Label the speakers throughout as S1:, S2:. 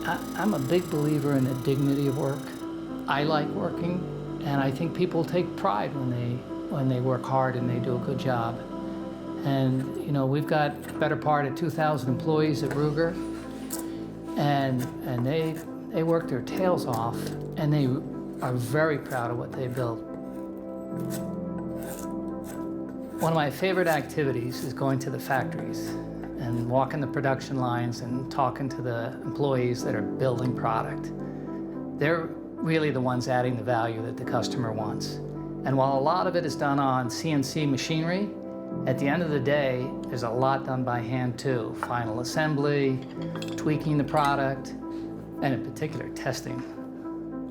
S1: I'm a big believer in the dignity of work. I like working, and I think people take pride when they work hard and they do a good job. And you know, we've got the better part of 2,000 employees at Ruger, and they work their tails off, and they are very proud of what they build. One of my favorite activities is going to the factories and walking the production lines and talking to the employees that are building product. They're really the ones adding the value that the customer wants. And while a lot of it is done on CNC machinery, at the end of the day, there's a lot done by hand too. Final assembly, tweaking the product, and in particular, testing.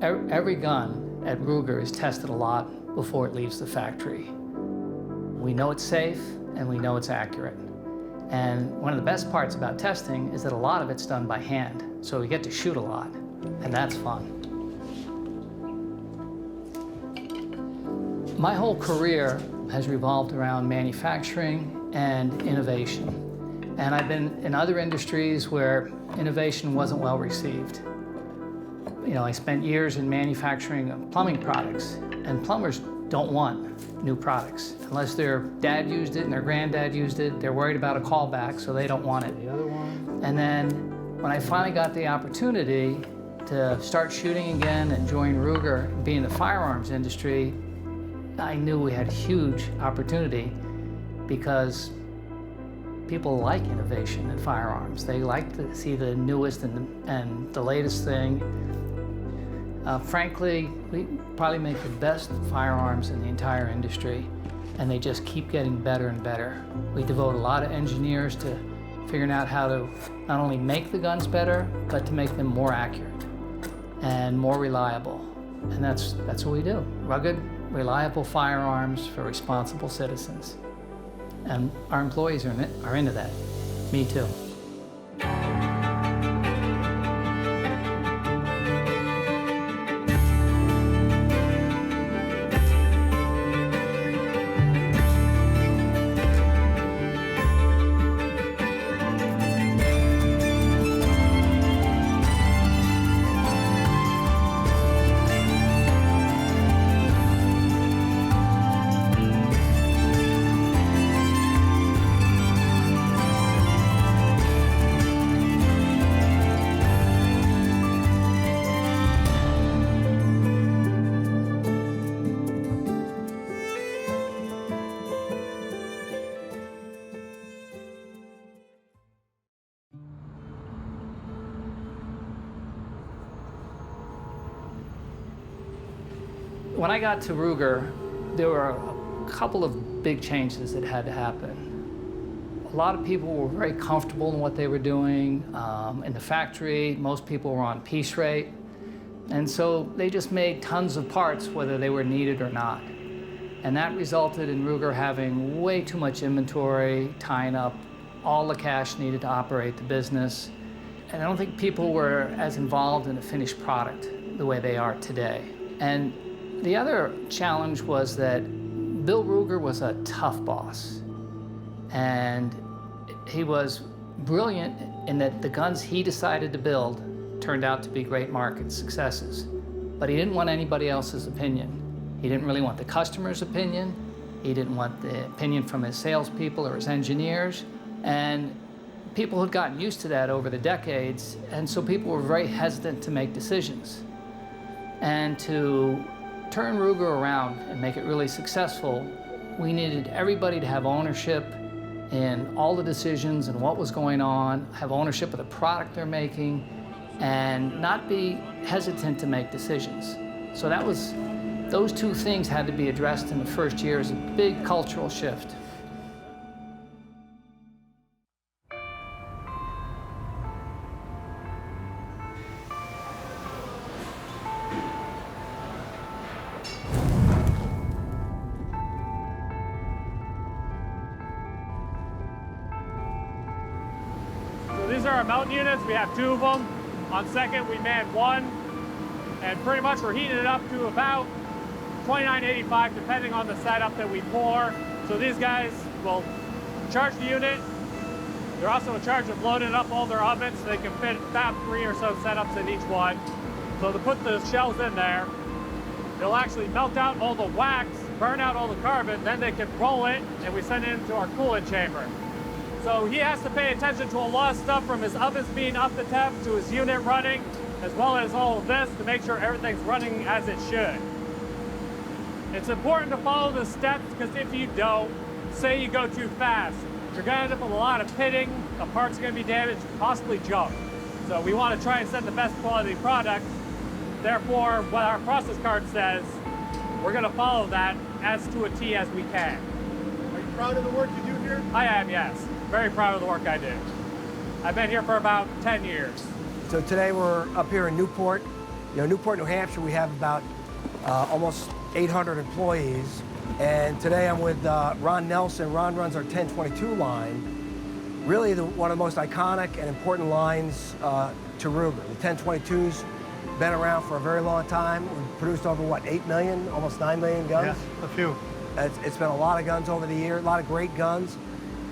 S1: Every gun at Ruger is tested a lot before it leaves the factory. We know it's safe and we know it's accurate. And one of the best parts about testing is that a lot of it's done by hand. So we get to shoot a lot, and that's fun. My whole career has revolved around manufacturing and innovation. And I've been in other industries where innovation wasn't well received. You know, I spent years in manufacturing of plumbing products, and plumbers don't want new products. Unless their dad used it and their granddad used it, they're worried about a callback, so they don't want it.
S2: The other one.
S1: And then when I finally got the opportunity to start shooting again and join Ruger and be in the firearms industry, I knew we had a huge opportunity because people like innovation in firearms. They like to see the newest and the latest thing. Frankly, we probably make the best firearms in the entire industry, and they just keep getting better and better. We devote a lot of engineers to figuring out how to not only make the guns better, but to make them more accurate and more reliable. And that's what we do. Rugged, reliable firearms for responsible citizens. And our employees are into that. Me too. When I got to Ruger, there were a couple of big changes that had to happen. A lot of people were very comfortable in what they were doing. In the factory, most people were on piece rate. And so they just made tons of parts whether they were needed or not. And that resulted in Ruger having way too much inventory, tying up all the cash needed to operate the business. And I don't think people were as involved in the finished product the way they are today. And the other challenge was that Bill Ruger was a tough boss. And he was brilliant in that the guns he decided to build turned out to be great market successes. But he didn't want anybody else's opinion. He didn't really want the customer's opinion. He didn't want the opinion from his salespeople or his engineers. And people had gotten used to that over the decades, and so people were very hesitant to make decisions. And to turn Ruger around and make it really successful, we needed everybody to have ownership in all the decisions and what was going on, have ownership of the product they're making, and not be hesitant to make decisions. So those two things had to be addressed in the first year as a big cultural shift.
S2: These are our mountain units. We have two of them. On second, we man one, and pretty much we're heating it up to about 2985, depending on the setup that we pour. So these guys will charge the unit, They're also in charge of loading up all their ovens so they can fit about 3 or so setups in each one. So to put the shells in there, they'll actually melt out all the wax, burn out all the carbon, then they can roll it, and we send it into our coolant chamber. So he has to pay attention to a lot of stuff, from his ovens being up to temp to his unit running, as well as all of this, to make sure everything's running as it should. It's important to follow the steps, because if you don't, say you go too fast, you're going to end up with a lot of pitting, the parts are going to be damaged, possibly junk. So we want to try and send the best quality product. Therefore, what our process card says, we're going to follow that as to a T as we can.
S3: Are you proud of the work you do here?
S2: I am, yes. Very proud of the work I do. I've been here for about 10 years.
S3: So today we're up here in Newport. Newport, New Hampshire, we have about almost 800 employees. And today I'm with Ron Nelson. Ron runs our 1022 line. Really one of the most iconic and important lines to Ruger. The 1022's been around for a very long time. We've produced over, what, 8 million, almost 9 million guns?
S4: Yeah, a few.
S3: It's been a lot of guns over the years, a lot of great guns.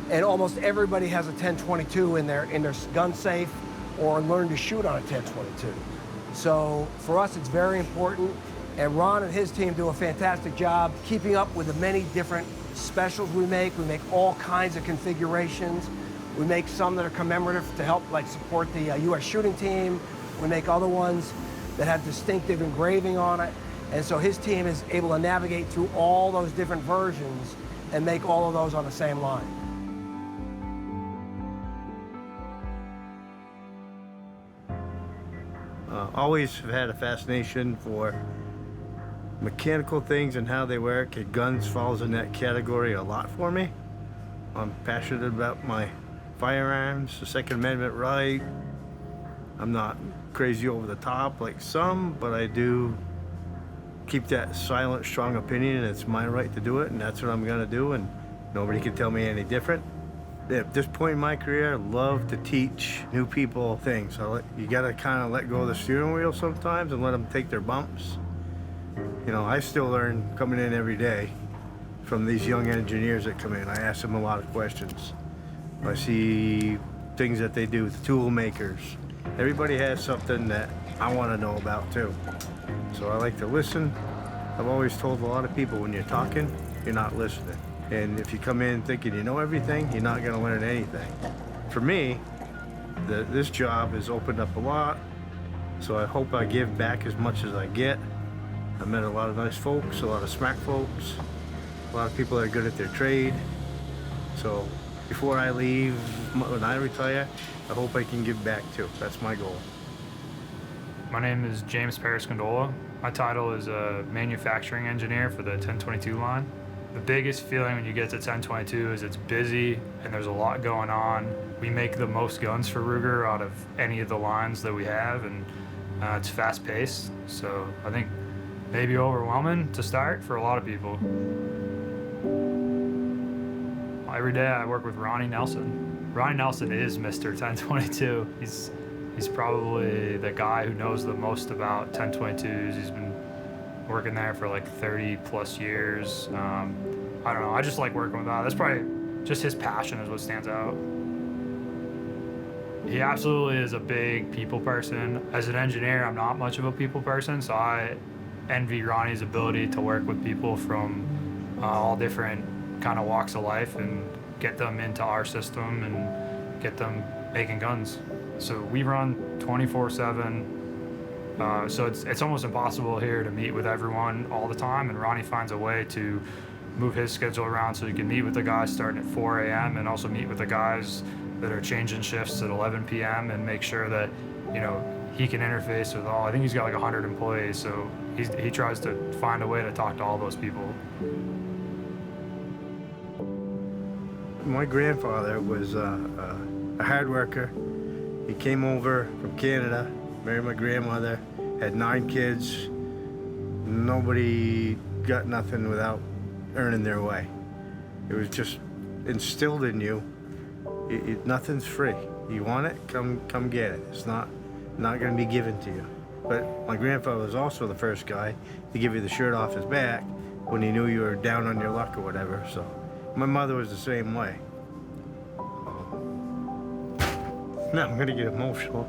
S3: And almost everybody has a 1022 in their gun safe or learn to shoot on a 1022. So for us, it's very important. And Ron and his team do a fantastic job keeping up with the many different specials we make. We make all kinds of configurations. We make some that are commemorative to help support the U.S. shooting team. We make other ones that have distinctive engraving on it. And so his team is able to navigate through all those different versions and make all of those on the same line.
S4: Always have had a fascination for mechanical things and how they work, and guns falls in that category a lot for me. I'm passionate about my firearms, the Second Amendment right. I'm not crazy over the top like some, but I do keep that silent, strong opinion, and it's my right to do it, and that's what I'm gonna do, and nobody can tell me any different. At this point in my career, I love to teach new people things. You gotta kind of let go of the steering wheel sometimes and let them take their bumps. I still learn coming in every day from these young engineers that come in. I ask them a lot of questions. I see things that they do, the tool makers. Everybody has something that I want to know about too. So I like to listen. I've always told a lot of people, when you're talking, you're not listening. And if you come in thinking you know everything, you're not going to learn anything. For me, this job has opened up a lot, so I hope I give back as much as I get. I met a lot of nice folks, a lot of smart folks, a lot of people that are good at their trade. So before I leave, when I retire, I hope I can give back too. That's my goal.
S5: My name is James Periscondola. My title is a manufacturing engineer for the 1022 line. The biggest feeling when you get to 1022 is it's busy and there's a lot going on. We make the most guns for Ruger out of any of the lines that we have, and it's fast paced. So I think maybe overwhelming to start for a lot of people. Every day I work with Ronnie Nelson. Ronnie Nelson is Mr. 1022. He's probably the guy who knows the most about 1022s. He's been working there for like 30 plus years. I don't know, I just like working with that. That's probably just his passion is what stands out. He absolutely is a big people person. As an engineer, I'm not much of a people person, so I envy Ronnie's ability to work with people from all different kind of walks of life and get them into our system and get them making guns. So we run 24/7. So it's almost impossible here to meet with everyone all the time, and Ronnie finds a way to move his schedule around so he can meet with the guys starting at 4 a.m. and also meet with the guys that are changing shifts at 11 p.m. and make sure that, he can interface with all. I think he's got like 100 employees, so he tries to find a way to talk to all those people.
S4: My grandfather was a hard worker. He came over from Canada, married my grandmother, had 9 kids. Nobody got nothing without earning their way. It was just instilled in you. Nothing's free. You want it, come get it. It's not going to be given to you. But my grandfather was also the first guy to give you the shirt off his back when he knew you were down on your luck or whatever. So my mother was the same way. Now I'm gonna get emotional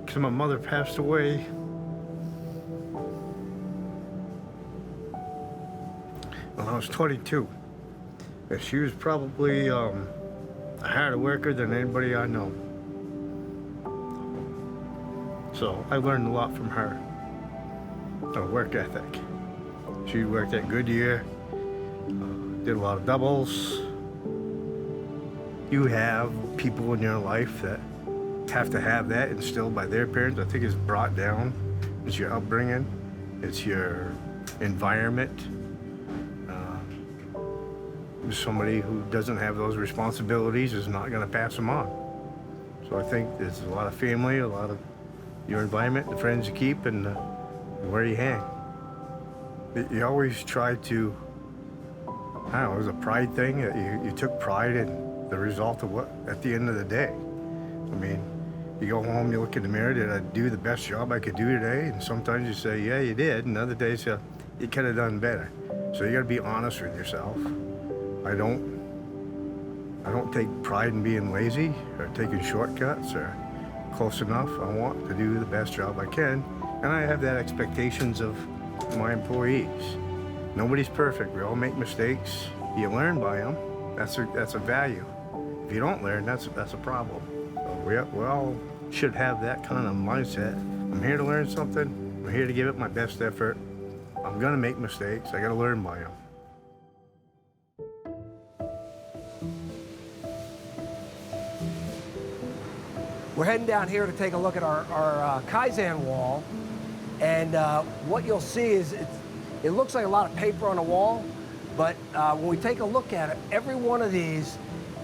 S4: because my mother passed away when I was 22. And she was probably a harder worker than anybody I know. So I learned a lot from her. Her work ethic. She worked at Goodyear, did a lot of doubles. You have people in your life that have to have that instilled by their parents. I think it's brought down. It's your upbringing. It's your environment. Somebody who doesn't have those responsibilities is not going to pass them on. So I think there's a lot of family, a lot of your environment, the friends you keep, and where you hang. You always try to, I don't know, it was a pride thing. You took pride in the result of what, at the end of the day. I mean, you go home, you look in the mirror, did I do the best job I could do today? And sometimes you say, yeah, you did. And other days, you could have done better. So you got to be honest with yourself. I don't take pride in being lazy or taking shortcuts or close enough. I want to do the best job I can. And I have that expectations of my employees. Nobody's perfect. We all make mistakes. You learn by them. That's a value. If you don't learn, that's a problem. So we all should have that kind of mindset. I'm here to learn something. I'm here to give it my best effort. I'm gonna make mistakes. I gotta learn by them.
S3: We're heading down here to take a look at our Kaizen wall, and what you'll see is it looks like a lot of paper on the wall, but when we take a look at it, every one of these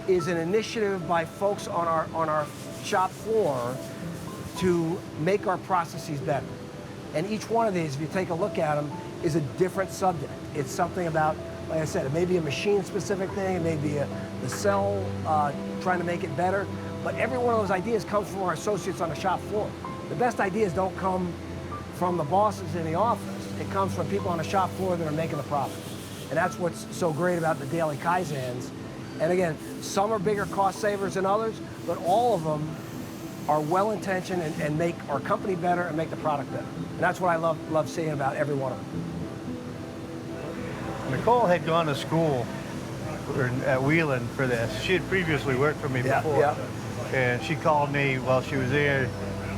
S3: is an initiative by folks on our shop floor to make our processes better. And each one of these, if you take a look at them, is a different subject. It's something about, like I said, it may be a machine-specific thing, it may be the cell trying to make it better, but every one of those ideas comes from our associates on the shop floor. The best ideas don't come from the bosses in the office. It comes from people on the shop floor that are making the profits. And that's what's so great about the daily Kaizens. And again, some are bigger cost savers than others, but all of them are well-intentioned and make our company better and make the product better. And that's what I love seeing about every one of them.
S6: Nicole had gone to school at Wheeling for this. She had previously worked for me before.
S3: Yeah.
S6: And she called me while she was there,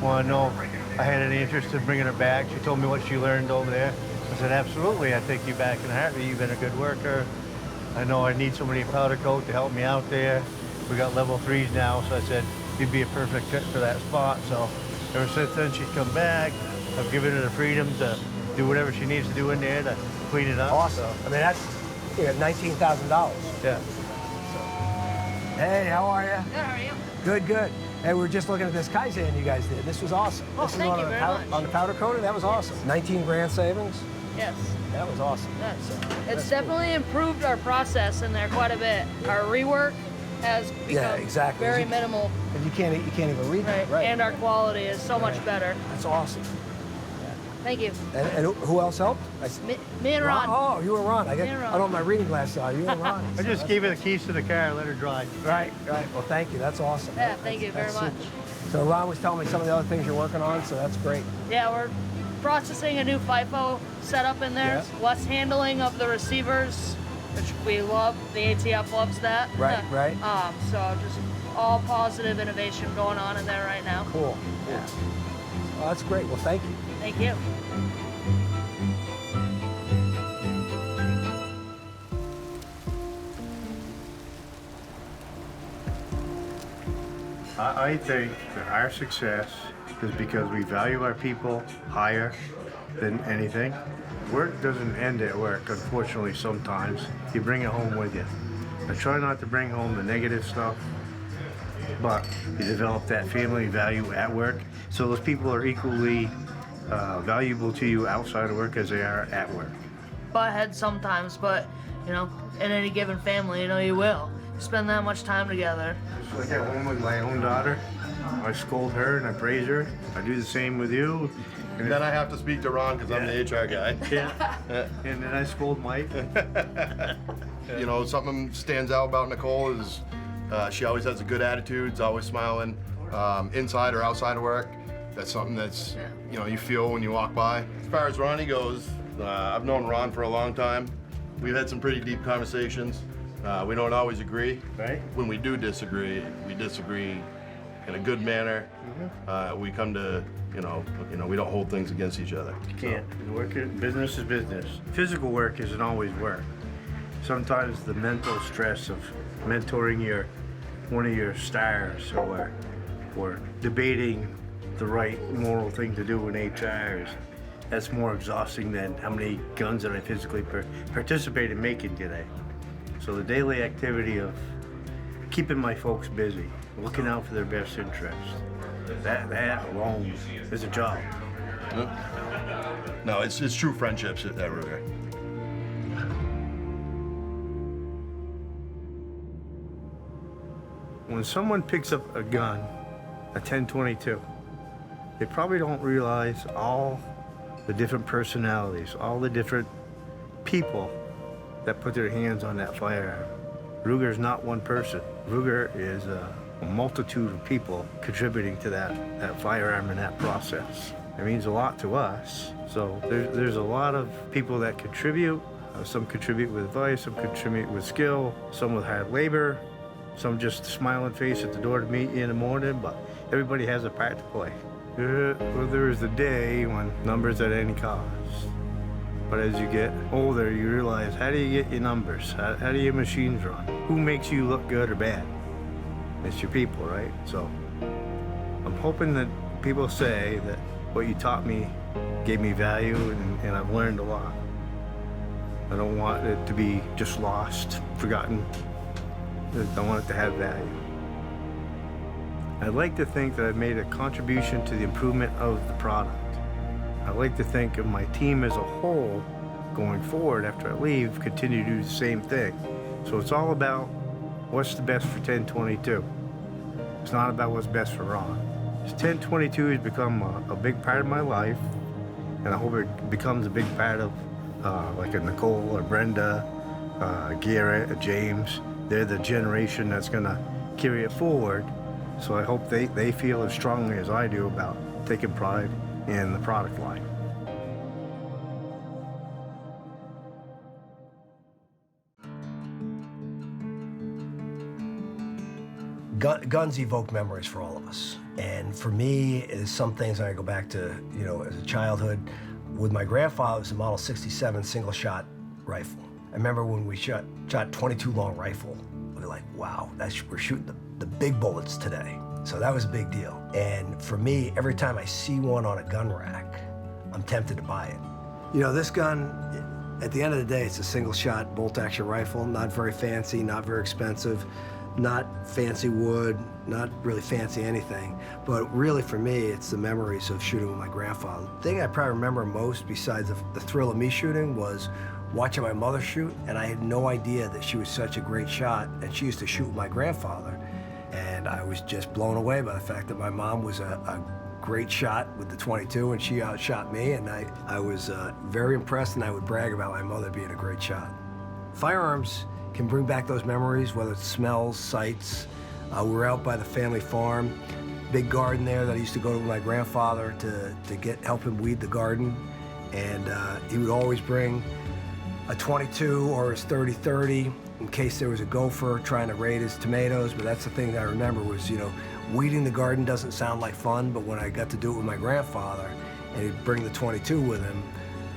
S6: wanted to know if I had any interest in bringing her back. She told me what she learned over there. I said, absolutely, I'd take you back in a heartbeat. You've been a good worker. I know I need somebody in powder coat to help me out there. We got level 3s now, so I said, you'd be a perfect fit for that spot. So ever since then, she's come back. I've given her the freedom to do whatever she needs to do in there to clean it up.
S3: Awesome.
S6: So.
S3: I mean, that's $19,000.
S6: Yeah.
S3: Hey, how are you?
S7: Good, how are you?
S3: Good, good. Hey, we were just looking at this Kaizen you guys did. This was awesome.
S7: Oh,
S3: this is
S7: thank
S3: on
S7: you
S3: the
S7: very much.
S3: On the powder coater, that was awesome. 19 grand savings.
S7: Yes.
S3: That was awesome.
S7: Yes.
S3: That's
S7: It's definitely improved our process in there quite a bit. Our rework has become
S3: exactly.
S7: very minimal,
S3: And you can't even read
S7: right?
S3: that, right?
S7: And our quality is so much better.
S3: That's awesome.
S7: Thank you.
S3: And who else helped?
S7: Me and Ron.
S3: Oh, you and Ron. I
S7: Me and Ron.
S3: don't have my reading glasses on. You and Ron.
S6: I just gave her the keys to the car and let her drive.
S3: Right. Well, thank you. That's awesome.
S7: Yeah, thank you very
S3: That's
S7: much.
S3: super. So Ron was telling me some of the other things you're working on, so that's great.
S7: Yeah, we're processing a new FIFO setup in there.
S3: Yeah.
S7: Less handling of the receivers, which we love. The ATF loves that.
S3: Right, right.
S7: So just all positive innovation going on in there right now.
S3: Cool.
S7: Yeah.
S3: Well, that's great. Well, thank you.
S7: Thank you.
S4: I think that our success is because we value our people higher than anything. Work doesn't end at work, unfortunately, sometimes. You bring it home with you. I try not to bring home the negative stuff, but you develop that family value at work. So those people are equally valuable to you outside of work as they are at work.
S7: Butt heads sometimes, but you know, in any given family, you know, you will spend that much time together.
S4: Just like at home with my own daughter, I scold her and I praise her. I do the same with you.
S8: And then I have to speak to Ron because I'm the HR guy.
S4: Yeah. And then I scold Mike.
S8: You know, something stands out about Nicole is she always has a good attitude, is always smiling. inside or outside of work. That's something that's, you know, you feel when you walk by. As far as Ronnie goes, I've known Ron for a long time. We've had some pretty deep conversations. We don't always agree.
S6: Right.
S8: When we do disagree, we disagree in a good manner. We come to, you know, we don't hold things against each other.
S6: You can't. Business is business. Physical work isn't always work. Sometimes the mental stress of mentoring one of your stars or debating the right moral thing to do in HR that's more exhausting than how many guns that I physically participate in making today. So the daily activity of keeping my folks busy, looking out for their best interests, that alone is a job.
S8: No, it's true friendships at Ruger.
S6: When someone picks up a gun, a 10/22, they probably don't realize all the different personalities, all the different people that put their hands on that firearm. Ruger's not one person. Ruger is a multitude of people contributing to that firearm and that process. It means a lot to us. So there's a lot of people that contribute. Some contribute with advice, some contribute with skill, some with hard labor, some just smiling face at the door to meet you in the morning, but everybody has a part to play. Well, there is a day when numbers at any cost. But as you get older, you realize, how do you get your numbers? How do your machines run? Who makes you look good or bad? It's your people, right? So I'm hoping that people say that what you taught me gave me value and I've learned a lot. I don't want it to be just lost, forgotten. I want it to have value. I'd like to think that I've made a contribution to the improvement of the product. I'd like to think of my team as a whole going forward after I leave, continue to do the same thing. So it's all about what's the best for 10/22. It's not about what's best for Ron. 10/22 has become a big part of my life, and I hope it becomes a big part of like a Nicole or Brenda, Garrett, or James. They're the generation that's gonna carry it forward. So I hope they feel as strongly as I do about taking pride in the product line.
S3: Guns evoke memories for all of us. And for me, is some things I go back to, you know, as a childhood. With my grandfather, it was a Model 67 single shot rifle. I remember when we shot 22 long rifle, we were like, wow, we're shooting the big bullets today. So that was a big deal. And for me, every time I see one on a gun rack, I'm tempted to buy it. You know, this gun, at the end of the day, it's a single shot bolt action rifle, not very fancy, not very expensive, not fancy wood, not really fancy anything. But really for me, it's the memories of shooting with my grandfather. The thing I probably remember most, besides the thrill of me shooting, was watching my mother shoot, and I had no idea that she was such a great shot, and she used to shoot with my grandfather. And I was just blown away by the fact that my mom was a great shot with the 22, and she outshot me, and I was very impressed, and I would brag about my mother being a great shot. Firearms can bring back those memories, whether it's smells, sights. We were out by the family farm, big garden there that I used to go to with my grandfather to help him weed the garden, and he would always bring a 22 or his 30-30 in case there was a gopher trying to raid his tomatoes. But that's the thing that I remember was, you know, weeding the garden doesn't sound like fun, but when I got to do it with my grandfather and he'd bring the 22 with him,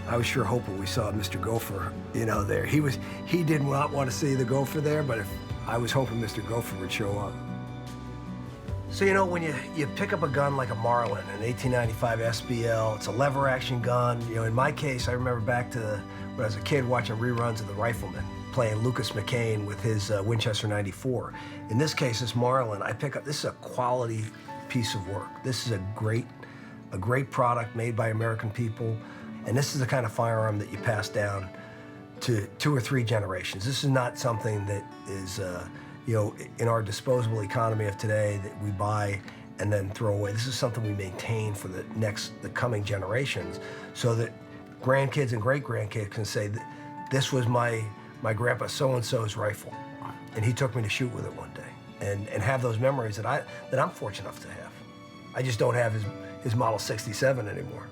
S3: I was sure hoping we saw Mr. Gopher, you know, there. He did not want to see the gopher there, but I was hoping Mr. Gopher would show up. So, you know, when you pick up a gun like a Marlin, an 1895 SBL, it's a lever action gun. You know, in my case, I remember back to when I was a kid watching reruns of The Rifleman, playing Lucas McCain with his Winchester 94. In this case, this Marlin, I pick up, this is a quality piece of work. This is a great product made by American people. And this is the kind of firearm that you pass down to 2 or 3 generations. This is not something that is, you know, in our disposable economy of today that we buy and then throw away. This is something we maintain for the coming generations, so that grandkids and great-grandkids can say, this was my grandpa so-and-so's rifle, and he took me to shoot with it one day. and have those memories that I'm fortunate enough to have. I just don't have his Model 67 anymore.